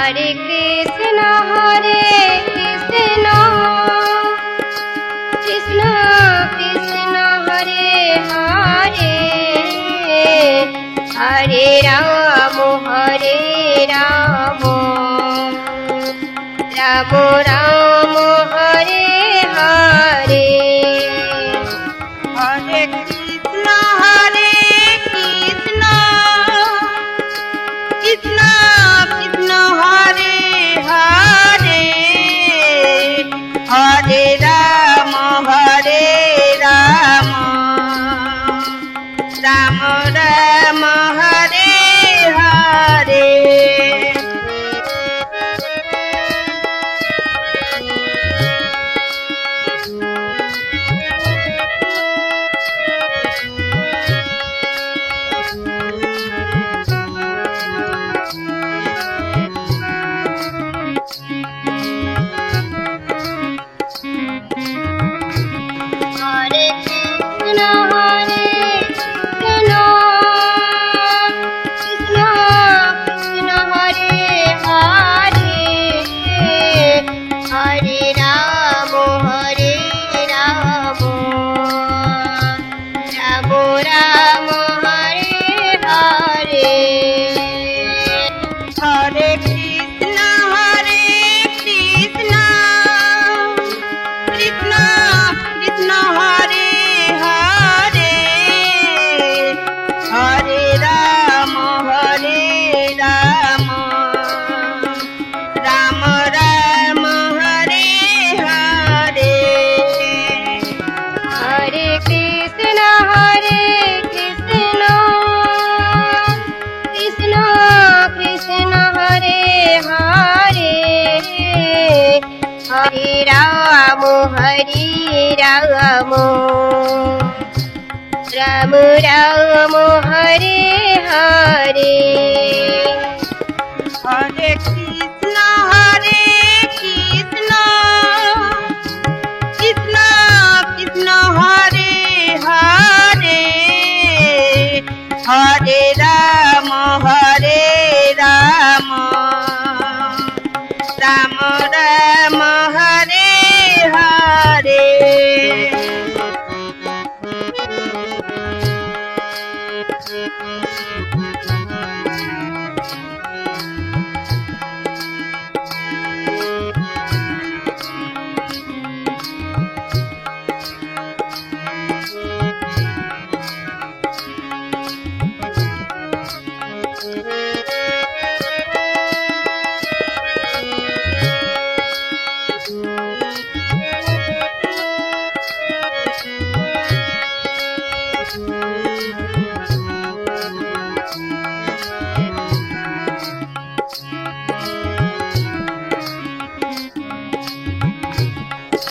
Hare Krishna Krishna Krishna Hare Hare, Hare Ram Ram Ram Hare Hare. Hare Krishna Krishna Krishna Hare Hare, Hare Ram Ram Ram Hare Hare. Hare Krishna Krishna Krishna Hare Hare, Hare Ram Ram Ram Hare Hare. Hare Krishna Krishna Krishna Hare Hare, Hare Ram Ram Ram Hare Hare. Hare Krishna Krishna Krishna Hare Hare, Hare Ram Ram Ram Hare Hare. Hare Krishna Krishna Krishna Hare Hare, Hare Ram Ram Ram Hare Hare.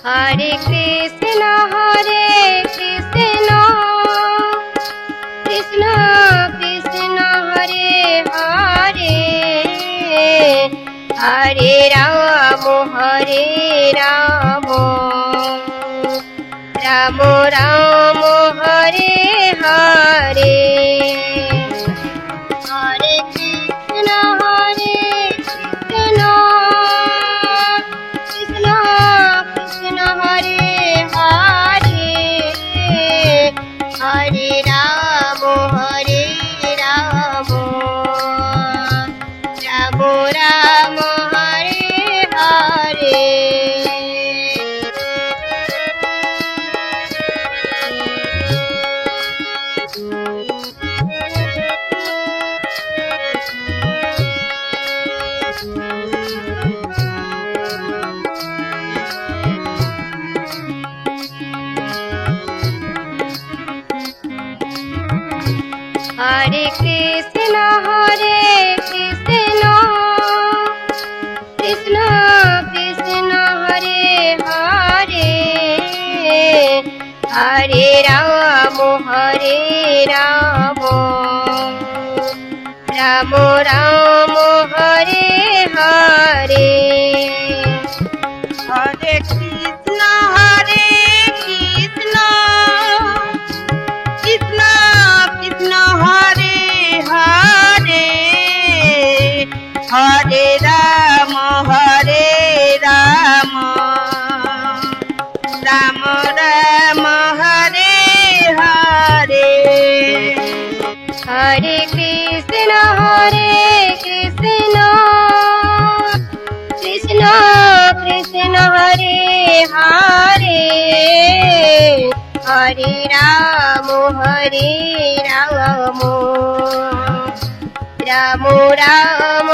Hare Krishna Krishna Krishna Hare Hare, Hare Ram Ram Ram Hare Hare. Hare Krishna Krishna Krishna Hare Hare, Hare Ram Ram Hare Hare. Hare Krishna Krishna Krishna Hare Hare, Hare Ram Ram Ram Hare Hare. Hare Krishna Krishna Krishna Hare Hare, Hare Ram Ram Hare Ram Ram Ram Hare Hare Hare Krishna Krishna Krishna Hare Hare Hare Ram Ram Ram